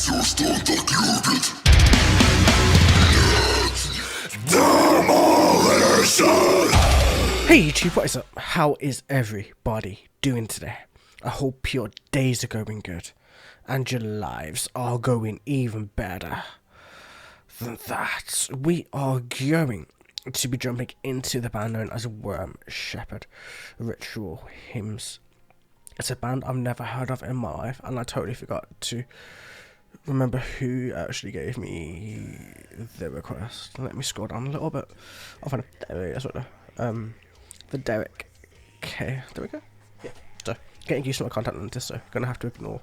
Hey YouTube, what is up? How is everybody doing today? I hope your days are going good and your lives are going even better than that. We are going to be jumping into the band known as Worm Shepherd Ritual Hymns. It's a band I've never heard of in my life, and I totally forgot to remember who actually gave me the request. Let me scroll down a little bit. I'll find it. There it is, right there. The Derek K. There we go. Yeah. So, getting used to my contact lenses, so gonna have to ignore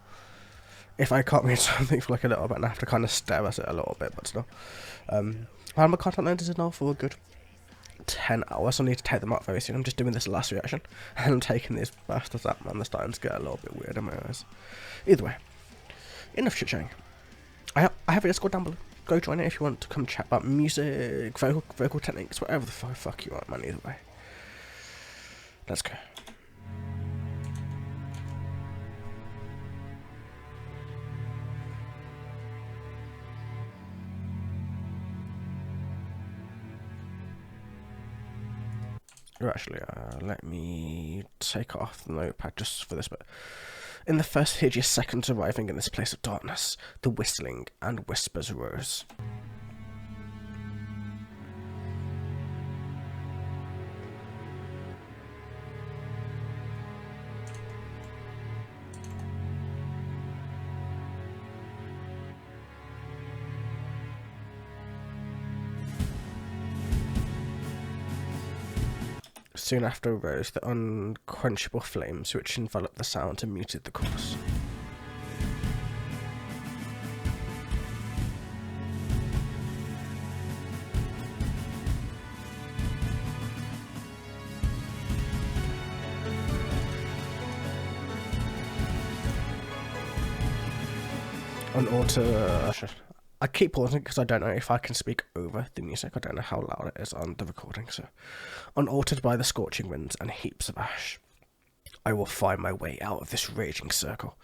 if I can't read something for like a little bit, and I have to kind of stare at it a little bit, but still. I have my contact lenses in now for a good 10 hours. I need to take them out very soon. I'm just doing this last reaction, and I'm taking these bastards out, man. They're starting to get a little bit weird in my eyes. Either way, enough chit-chatting. I have a Discord down below. Go join it if you want to come chat about music, vocal techniques, whatever the fuck you want, man. Either way. Let's go. Actually, let me take off the notepad just for this bit. In the first hideous seconds arriving in this place of darkness, the whistling and whispers rose. Soon after arose the unquenchable flames which enveloped the sound and muted the chorus. On altar, I keep pausing because I don't know if I can speak over the music. I don't know how loud it is on the recording. So, unaltered by the scorching winds and heaps of ash, I will find my way out of this raging circle.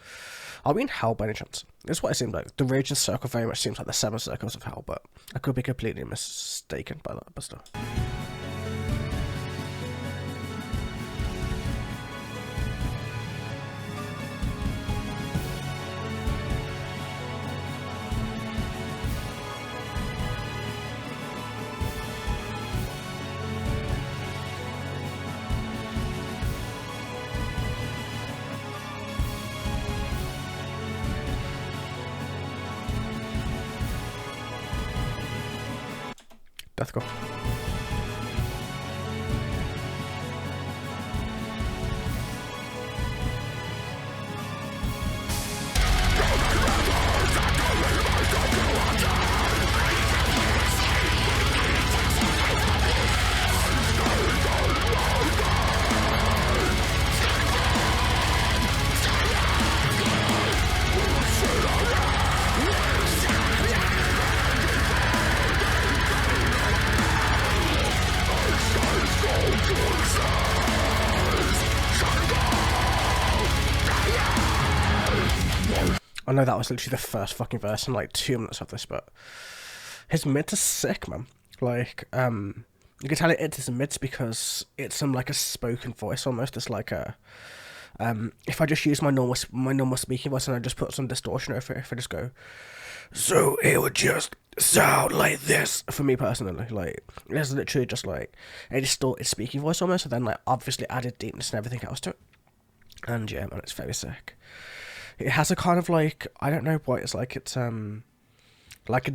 Are we in hell by any chance? That's what it seems like. The raging circle very much seems like the 7 circles of hell, but I could be completely mistaken by that, but still. Deathcore. I know that was literally the first fucking verse in like 2 minutes of this, but his mids are sick, man. Like, you can tell it is mids because it's like a spoken voice almost. It's like a, if I just use my normal speaking voice and I just put some distortion over it, if I just go, so it would just sound like this, for me personally. Like, it's literally just like a distorted speaking voice almost, and then like obviously added deepness and everything else to it. And yeah, man, it's very sick. It has a kind of like, I don't know what it's like. It's like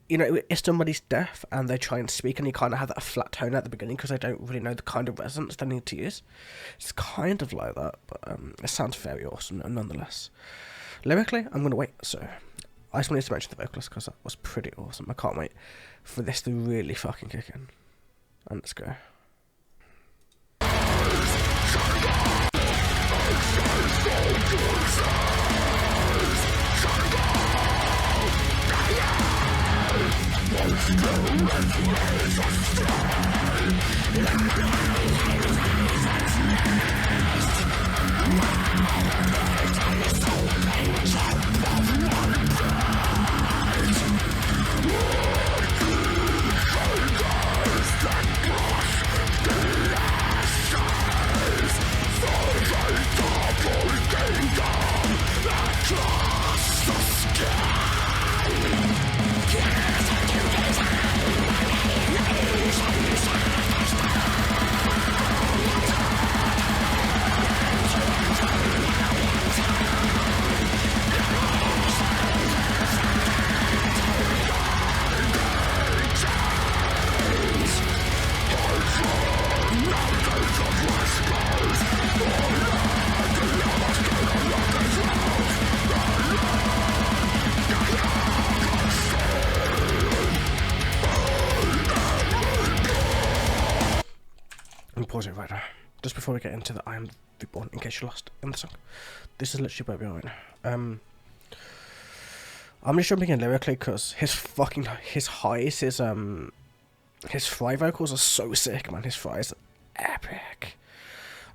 you know, if somebody's deaf and they try and speak and you kind of have that flat tone at the beginning because they don't really know the kind of resonance they need to use. It's kind of like that, but it sounds very awesome nonetheless. Lyrically, I'm gonna wait. So I just wanted to mention the vocalist because that was pretty awesome. I can't wait for this to really fucking kick in. And let's go. pause it right now. Just before we get into the I Am Reborn, in case you're lost in the song. This is literally where we are right now. I'm just jumping in lyrically because his highs, his fry vocals are so sick, man. His fries are epic.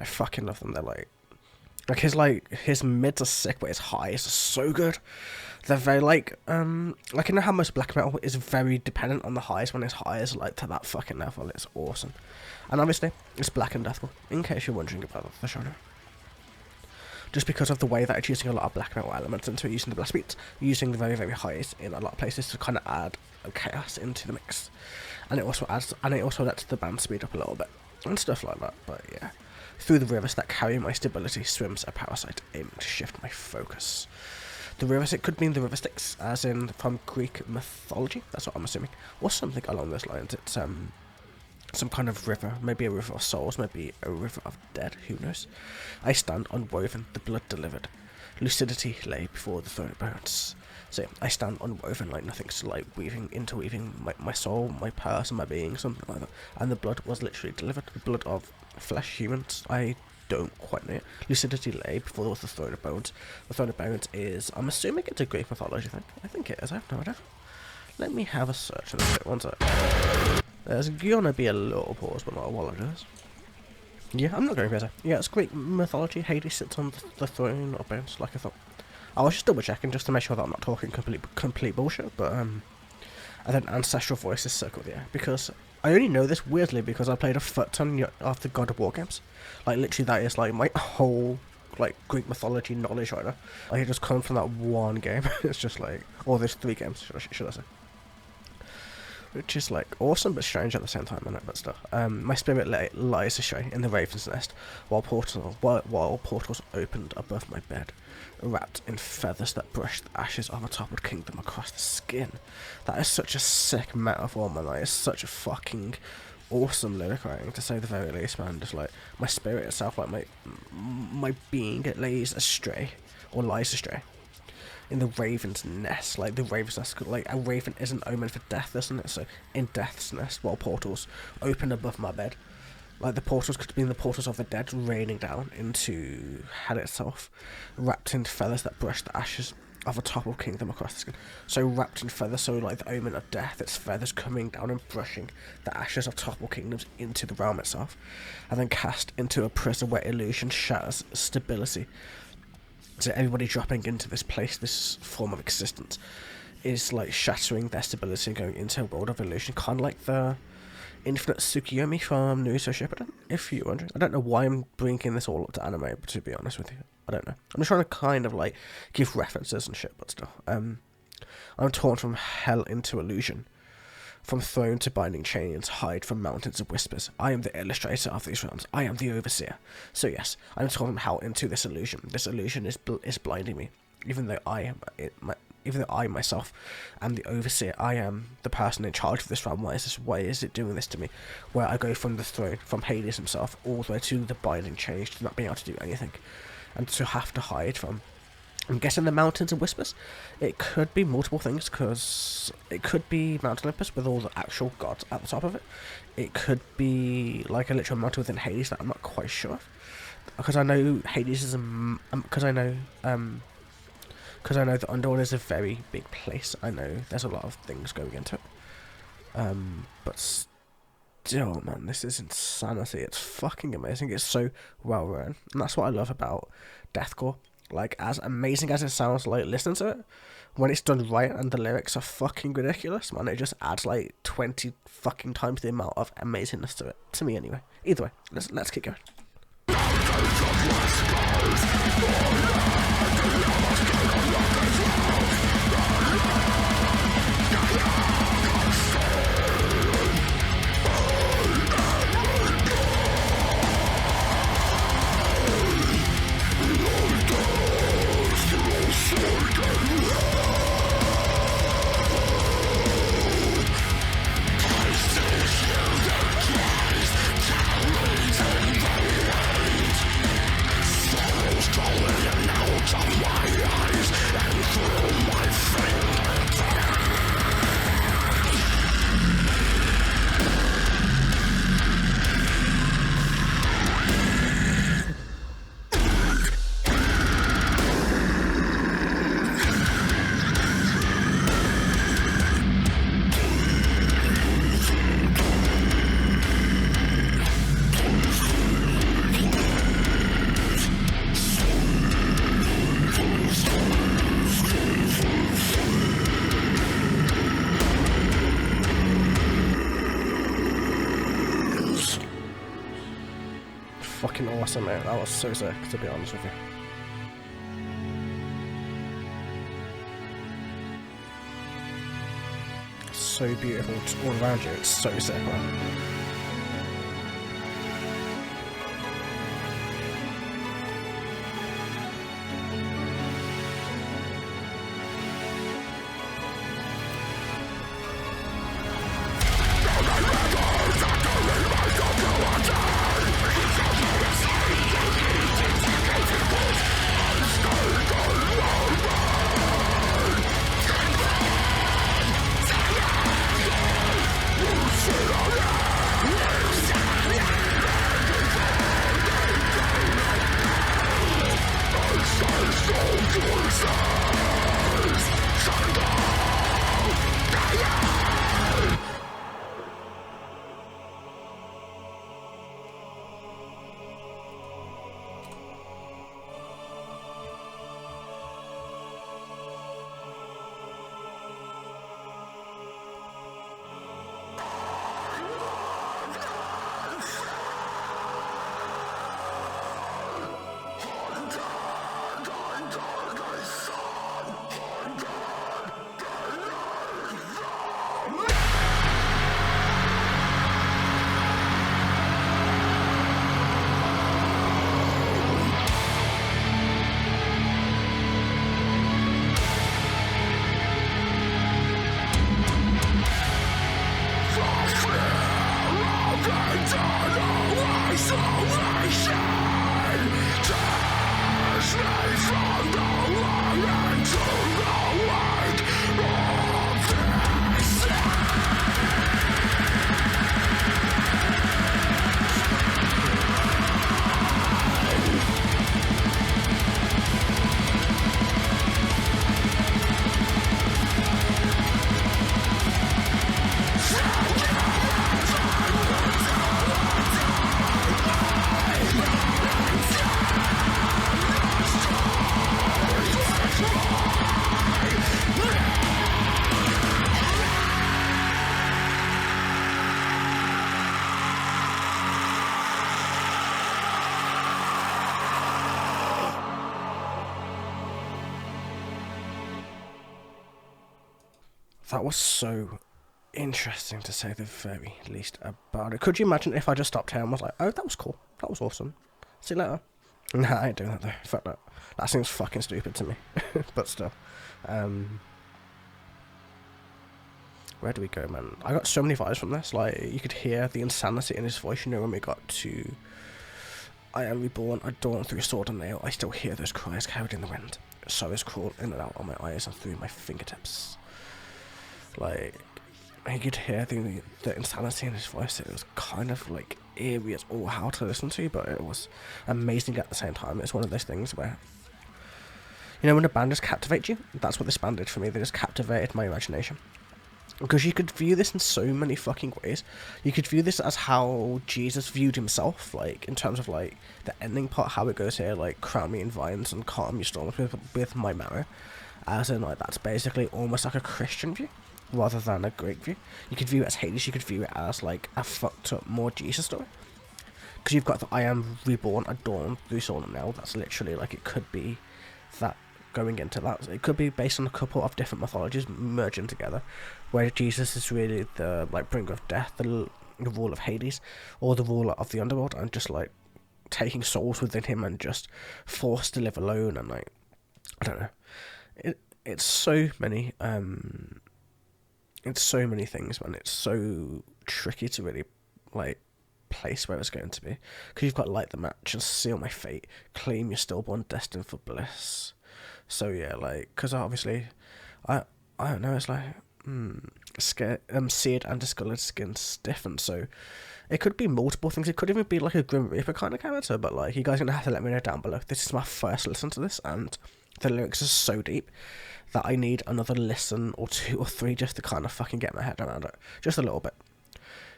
I fucking love them. They're his mids are sick, but his highs are so good. They're very you know how most black metal is very dependent on the highs. When his highs are to that fucking level, it's awesome. And obviously, it's Blackened deathcore, in case you're wondering about the genre. Just because of the way that it's using a lot of black metal elements into it, using the blast beats, using the very, very highs in a lot of places to kind of add chaos into the mix. And it also lets the band speed up a little bit, and stuff like that, but yeah. Through the rivers that carry my stability swims a parasite aiming to shift my focus. The rivers, it could mean the river Styx, as in from Greek mythology, that's what I'm assuming, or something along those lines. It's some kind of river, maybe a river of souls, maybe a river of dead, who knows. I stand unwoven, the blood delivered. Lucidity lay before the throne of bones. So I stand unwoven, like nothing's interweaving my soul, my person, my being, something like that. And the blood was literally delivered, the blood of flesh humans. I don't quite know it. Lucidity lay before the throne of bones. The throne of bones is, I'm assuming it's a Greek mythology thing. I think it is, I have no idea. Let me have a search on it, one sec. There's gonna be a little pause, but not a while it is. Yeah, I'm not going crazy. Yeah, it's Greek mythology. Hades sits on the throne of bones, like I thought. I was just double checking just to make sure that I'm not talking complete bullshit, but and then ancestral voices circle the air, because I only know this weirdly because I played a foot ton of the God of War games. Like literally that is like my whole Greek mythology knowledge right now. It just comes from that one game. It's just or there's 3 games, should I say. Which is awesome but strange at the same time, but still. My spirit lies astray in the raven's nest, while portals opened above my bed, wrapped in feathers that brushed the ashes of a toppled kingdom across the skin. That is such a sick metaphor, man. That is such a fucking awesome lyric writing, to say the very least, man. Just my spirit itself, my being, it lies astray in the raven's nest. The raven's nest, a raven is an omen for death, isn't it? So in death's nest, while portals open above my bed, the portals could be the portals of the dead raining down into hell itself, wrapped in feathers that brush the ashes of a toppled kingdom across the skin. So wrapped in feathers, so the omen of death, it's feathers coming down and brushing the ashes of toppled kingdoms into the realm itself, and then cast into a prison where illusion shatters stability. So everybody dropping into this place, this form of existence, is shattering their stability and going into a world of illusion, kind of like the infinite Tsukiyomi from Naruto Shippuden, if you're wondering. I don't know why I'm bringing this all up to anime, but to be honest with you, I don't know. I'm just trying to kind of give references and shit, but still. I'm torn from hell into illusion, from throne to binding chains, hide from mountains of whispers. I am the illustrator of these realms. I am the overseer. So yes, I'm torn from hell into this illusion. This illusion is blinding me, even though I myself am the overseer. I am the person in charge of this realm. Why is it doing this to me? Where I go from the throne, from Hades himself, all the way to the binding chains, to not being able to do anything, and to have to hide from, I'm guessing, the mountains and whispers. It could be multiple things, because it could be Mount Olympus with all the actual gods at the top of it. It could be a literal mountain within Hades that I'm not quite sure of, because I know Hades is because I know the underworld is a very big place. I know there's a lot of things going into it, but still, man, this is insanity. It's fucking amazing. It's so well written, and that's what I love about deathcore. As amazing as it sounds, listening to it, when it's done right and the lyrics are fucking ridiculous, man, it just adds 20 fucking times the amount of amazingness to it. To me, anyway. Either way, let's keep going. fucking awesome, mate. That was so sick, to be honest with you. So beautiful all around you. It's so sick, man. That was so interesting, to say the very least, about it. Could you imagine if I just stopped here and was like, oh, that was cool, that was awesome, see you later? Nah, I ain't doing that though. Fuck that. That seems fucking stupid to me. But still. Where do we go, man? I got so many vibes from this. Like, you could hear the insanity in his voice, you know, when we got to I Am Reborn, Adorned Through Sword and Nail. I still hear those cries carried in the wind. So is crawled in and out on my eyes and through my fingertips. Like, you could hear the insanity in his voice. It was kind of like eerie as all how to listen to, but it was amazing at the same time. It's one of those things where, you know, when a band just captivates you, that's what this band did for me. They just captivated my imagination. Because you could view this in so many fucking ways. You could view this as how Jesus viewed himself, like, in terms of, like, the ending part, how it goes here, like, crown me in vines and calm your storms with my marrow. As in, like, that's basically almost like a Christian view, rather than a Greek view. You could view it as Hades, you could view it as, like, a fucked up, more Jesus story. Because you've got the I Am Reborn, Adorned Through Sword and Nail. That's literally, like, it could be that. Going into that, it could be based on a couple of different mythologies merging together, where Jesus is really the, like, bringer of death, the ruler of Hades, or the ruler of the underworld, and just, like, taking souls within him and just forced to live alone, and, like, I don't know, it's so many things, man. It's so tricky to really, like, place where it's going to be, because you've got Light the Match and Seal My Fate, Claim Your Stillborn, Destined for Bliss. So yeah, like, because obviously, I don't know, it's like, seared and discoloured skin stiffened, so it could be multiple things. It could even be like a Grim Reaper kind of character, but like, you guys are going to have to let me know down below. This is my first listen to this, and the lyrics are so deep that I need another listen or two or three just to kind of fucking get my head around it, just a little bit.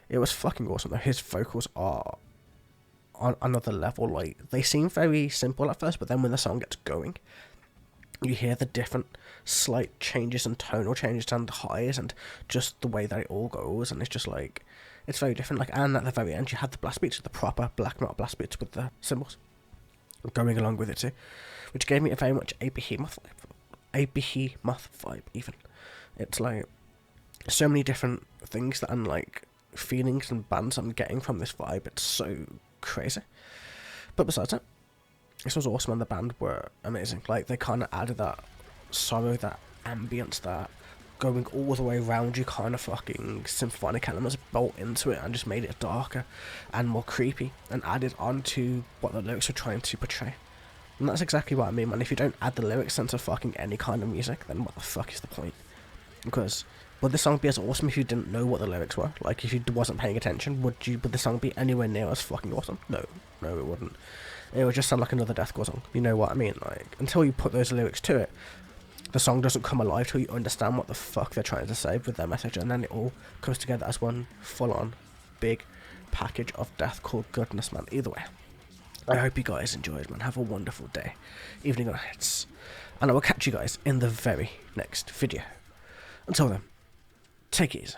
It was fucking awesome though. His vocals are on another level. Like, they seem very simple at first, but then when the song gets going, you hear the different slight changes and tonal changes and the highs and just the way that it all goes, and it's just like It's very different. Like, and at the very end, you had the blast beats, the proper black metal blast beats with the cymbals going along with it too, which gave me a very much a behemoth vibe. Even it's like so many different things that I'm like feelings and bands I'm getting from this vibe. It's so crazy. But besides that, this was awesome, and the band were amazing. Like, they kind of added that sorrow, that ambience, that going all the way around you kind of fucking symphonic elements built into it, and just made it darker and more creepy, and added on to what the lyrics were trying to portray. And that's exactly what I mean, man. If you don't add the lyrics into fucking any kind of music, then what the fuck is the point? Because would this song be as awesome if you didn't know what the lyrics were? Like, if you wasn't paying attention, would the song be anywhere near as fucking awesome? No, it wouldn't. It would just sound like another deathcore song. You know what I mean? Like, until you put those lyrics to it, the song doesn't come alive till you understand what the fuck they're trying to say with their message, and then it all comes together as one full-on big package of deathcore goodness, man. Either way, I hope you guys enjoyed, man. Have a wonderful day, evening, or nights, and I will catch you guys in the very next video. Until then, take it easy.